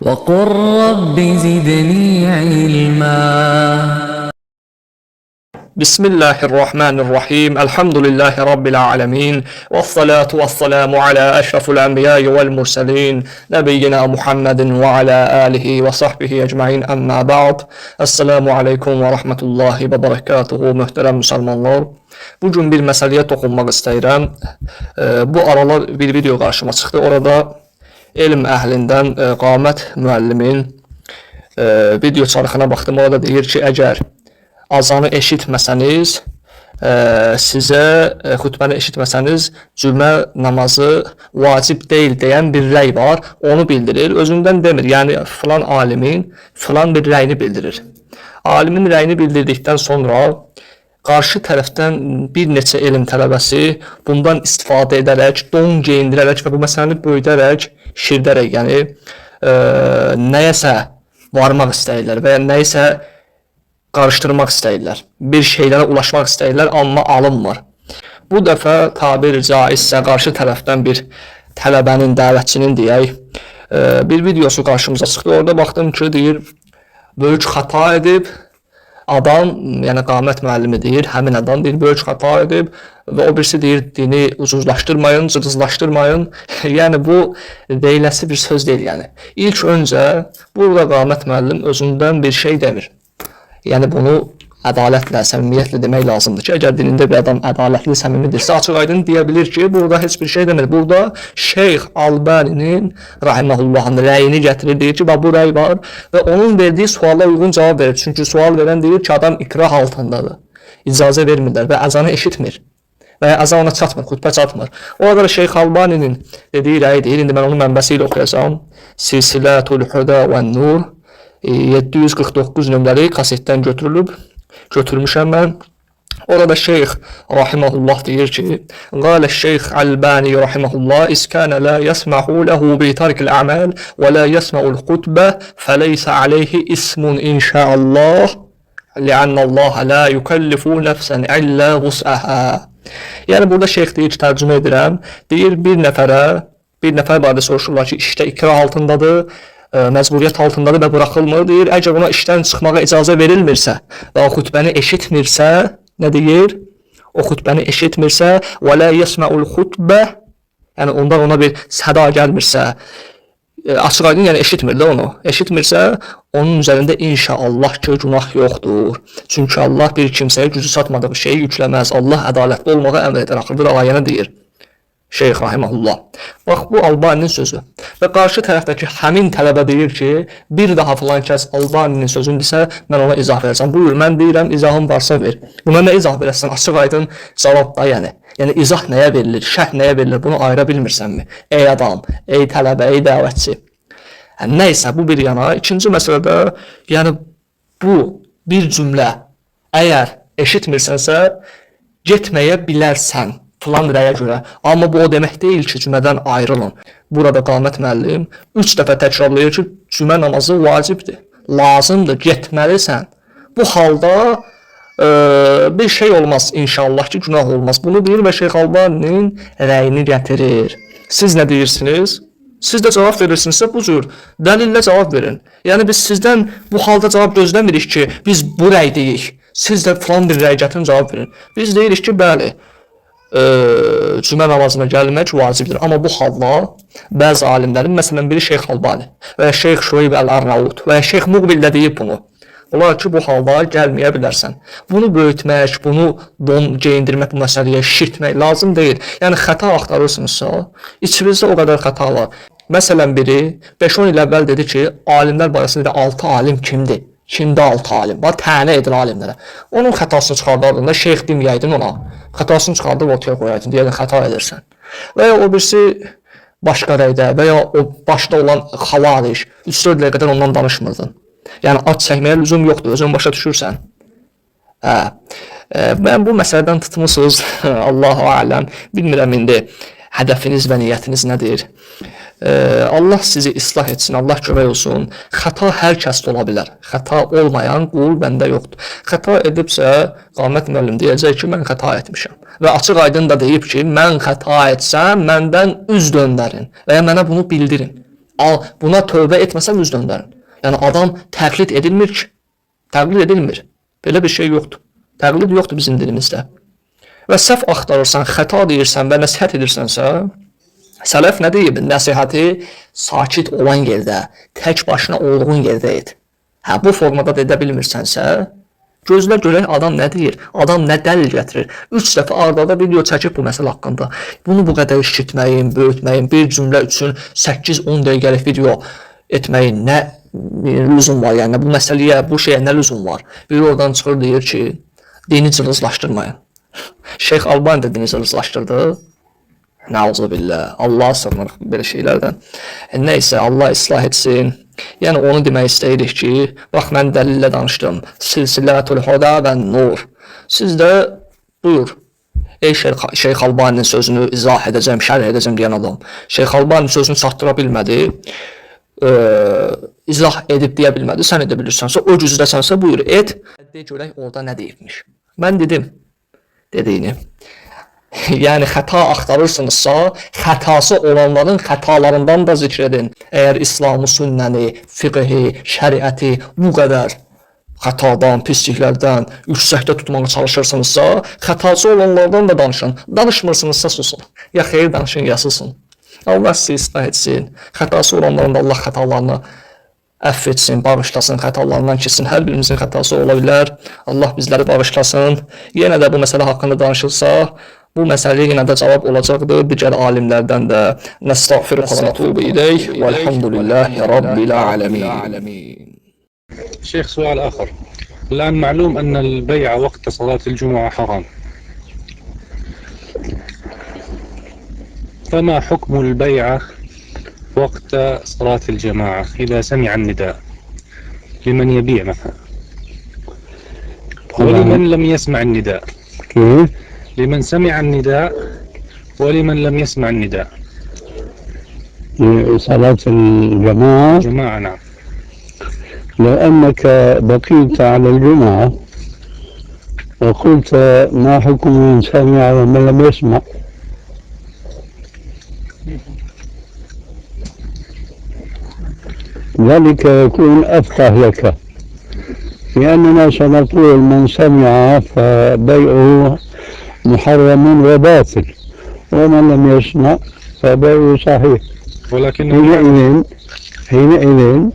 وقل رب زدني علما. بسم الله الرحمن الرحيم. الحمد لله رب العالمين والصلاة والسلام على أشرف الأنبياء والمرسلين نبينا محمد وعلى آله وصحبه أجمعين. أما بعد. Esselamu Aleyküm ve Rahmetullahi ve Berekatuhu. Möhtərəm müsəlmanlar. Bugün bir məsələyə toxunmaq istəyirəm. Bu aralar bir video qarşıma çıxdı. Orada elm əhlindən Qamət müəllimin video çarxına baxdım. Orada deyir ki, əgər azanı eşitməsəniz, sizə xutbəni eşitməsəniz, cümə namazı vacib deyil deyən bir rəy var, onu bildirir. Özündən demir, yəni filan alimin filan bir rəyini bildirir. Alimin rəyini bildirdikdən sonra qarşı tərəfdən bir neçə elm tələbəsi bundan istifadə edərək, don geyindirərək və bu məsələni böyüdərək, şirdərək, yəni nəyəsə varmaq istəyirlər və ya nəyəsə qarışdırmaq istəyirlər. Bir şeylərə ulaşmaq istəyirlər, amma alınmır. Bu dəfə tabir caizsə qarşı tərəfdən bir tələbənin, dəvətçinin deyək, bir videosu qarşımıza çıxdı. Orada baxdım ki, deyir, böyük xəta edib, adam, yəni Qamət müəllimi deyir, həmin adam deyir, böyük xəta edib və o birisi deyir, dini ucuzlaşdırmayın, cızızlaşdırmayın. Yəni bu deyiləsi bir söz deyil. Yəni İlk öncə burada Qamət müəllim özündən bir şey demir. Yəni bunu ədalətlə, səmimiyyətlə demək lazımdır ki, əgər dinində bir adam ədalətli, səmimidirsə, açıq-aydın deyə bilir ki, burada heç bir şey demir. Burada Şeyx Albani'nin rahiməhullahın rəyini gətirir, deyir ki, bu rəy var və onun verdiyi suala uyğun cavab verir. Çünki sual verən deyir ki, adam ikrah altındadır, icazə vermirlər və əzanı eşitmir və ya əzan ona çatmır, xutbə çatmır. Orada da Şeyx Albani'nin dediyi rəy deyir, indi mən onun mənbəsi ilə oxuyacağım. Silsilətul Huda və Nur 749 nömrəli kasetdən götürmüşəm mən. Orada Şeyx rahimehullah deyir ki, Qala Şeyx Albani rahimehullah, İskənə la yəsməhu ləhu bi tarkil a'mal və la yəsməul xutbə fəleysə aleyhi ismun inşaallah li'annallaha la yukallifu nəfsən illə vus'əhə. Yəni burada Şeyx deyir ki, tərcümə edirəm, deyir bir nəfər barədə soruşurlar ki, işdə ikrah altındadır, məcburiyyət altındadır və buraxılmır, deyir, əgər ona işdən çıxmağa icazə verilmirsə və o xutbəni eşitmirsə, nə deyir? O xutbəni eşitmirsə və la yəsməul xutbə, yəni ondan ona bir səda gəlmirsə, açıq-aydın, yəni eşitmir də onu, eşitmirsə, onun üzərində inşaallah ki, günah yoxdur. Çünki Allah bir kimsəyə gücü çatmadığı şeyi yükləməz. Allah ədalətli olmağa əmr edir. Axırda ayəni deyir Şeyx rahimehullah. Bax, bu Albani'nin sözü. Və qarşı tərəfdəki həmin tələbə deyir ki, bir daha filan kəs Albani'nin sözündürsə, mən ona izah verəcəm. Buyur, mən deyirəm, izahın varsa ver. Buna nə izah verəsən? Açıq-aydın cavab da, yəni izah nəyə verilir, şərh nəyə verilir, bunu ayıra bilmirsənmi? Ey adam, ey tələbə, ey dəvətçi. Nəysə, bu bir yana. İkinci məsələdə, yəni bu bir cümlə, əgər eşitmirsənsə, getməyə bilərsən filan rəyə görə. Amma bu o demək deyil ki, cümədən ayrılın. Burada Qamət müəllim 3 dəfə təkrarlayır ki, cümə namazı vacibdir, lazımdır, getməlisən. Bu halda bir şey olmaz, inşallah ki, günah olmaz. Bunu deyir və Şeyx Albani'nin rəyini gətirir. Siz nə deyirsiniz? Siz də cavab verirsinizsə bu cür dəlillə cavab verin. Yəni biz sizdən bu halda cavab gözləmirik ki, biz bu rəy deyik. Siz də filan bir rəy gətirin, cavab verin. Biz deyirik ki, bəli, cümə namazına gəlmək vacibdir. Amma bu halda bəzi alimlərin, məsələn biri Şeyx Albani və ya Şeyx Şüeyb Əl-Arnaud və ya Şeyx Muqbil də deyib bunu. Onlar ki, bu halda gəlməyə bilərsən. Bunu böyütmək, bunu don geyindirmək, bu məsələyə şişirtmək lazım deyil. Yəni xəta axtarırsınızsa, içinizdə o qədər xəta var. Məsələn biri 5-10 il əvvəl dedi ki, alimlər barəsində 6 alim kimdir? Kimdə 6 alim var? Tənə edin alimlərə. Onun xətasını çıxardardın da, şeyx deməyəydin ona. Xətasını çıxardıb ortaya qoyaydın, deyəydin, xəta edirsən. Və ya o birisi başqa rəydə və ya o başda olan xavariş 3-4 ilə qədər ondan danışmırdın. Yəni ad çəkməyə lüzum yoxdur, özün başa düşürsən. Mən bu məsələdən tutmusunuz, Allahu aləm, bilmirəm indi hədəfiniz və niyyətiniz nədir? Allah sizi islah etsin, Allah kömək olsun. Xəta hər kəsdə ola bilər. Xəta olmayan qul bəndə yoxdur. Xəta edibsə, Qamət müəllim deyəcək ki, mən xəta etmişəm. Və açıq aydın da deyib ki, mən xəta etsəm, məndən üz döndərin və ya mənə bunu bildirin. Buna tövbə etməsən üz döndərin. Yəni adam təqlid edilmir ki. Təqlid edilmir. Belə bir şey yoxdur. Təqlid yoxdur bizim dilimizdə. Və səhv axtarırsan, xəta deyirsən və nəsihət edirsənsə, sələf nə deyib? Nəsihəti sakit olan yerdə, tək başına olduğun yerdə et. Bu formada da edə bilmirsənsə, gözlə görək adam nə deyir, adam nə dəlil gətirir. 3 dəfə arda video çəkib bu məsələ haqqında. Bunu bu qədər işitməyin, böyütməyin, bir cümlə üçün 8-10 dəqiqəlik video etməyin nə lüzum var? Yəni bu məsələyə, bu şeyə nə lüzum var? Biri oradan çıxır deyir ki, dini cılızlaşdırmayın. Şeyx Albani də dini cılızlaşdırdı. Nauzubillah. Allah sığınırıq belə şeylərdən. Nəysə, Allah islah etsin. Yəni onu demək istəyirik ki, bax mən dəlillə danışdım. Silsilətul Huda və Nur. Siz də buyur. Ey Şeyx Albani'nin sözünü izah edəcəm, şərh edəcəm deyən adam. Şeyx Albani sözünü çatdıra bilmədi. İzah edib deyə bilmədi. Sən edə bilirsənsə, o güzdəsənsə buyur et. De görək orada nə deyibmiş. Mən dedim dediyini. Yəni xəta axtarırsınızsa, xətası olanların xətalarından da zikr edin. Əgər İslamı, sünnəni, fiqhi, şəriəti bu qədər xətadan, pisliklərdən yüksəkdə tutmağa çalışırsınızsa, xətası olanlardan da danışın. Danışmırsınızsa susun. Ya xeyir danışın, ya susun. Allah sizi islah etsin. Xətası olanların da Allah xətalarını əff etsin, bağışlasın, xətalarından keçsin. Hər birimizin xətası ola bilər. Allah bizləri bağışlasın. Yenə də bu məsələ haqqında danışılsa, bu məsələyə yenə də cavab olacaqdır. Digər alimlərdən də nəstəğfiruhu və nətubu ileyh. Velhamdülillahi Rabbil alemin. شيخ سؤال آخر. الآن معلوم أن البيع وقت صلاة الجمعة حرام. فما حكم البيعة وقت صلاة الجماعة إذا سمع النداء لمن يبيع مثلا ولمن لم يسمع النداء؟ لمن سمع النداء ولمن لم يسمع النداء. صلاة الجماعة. جماعة نعم. لو أنك بقيت على الجمعة وقلت ما حكم من سمع ومن لم يسمع، ذلك يكون أفقه لك، لأننا سنقول من سمع فبيعه محرم وباطل، ومن لم يسمع فبيعه صحيح. ولكن حينئذ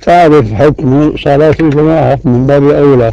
تعرف حكم صلاة الجماعة من باب أولى.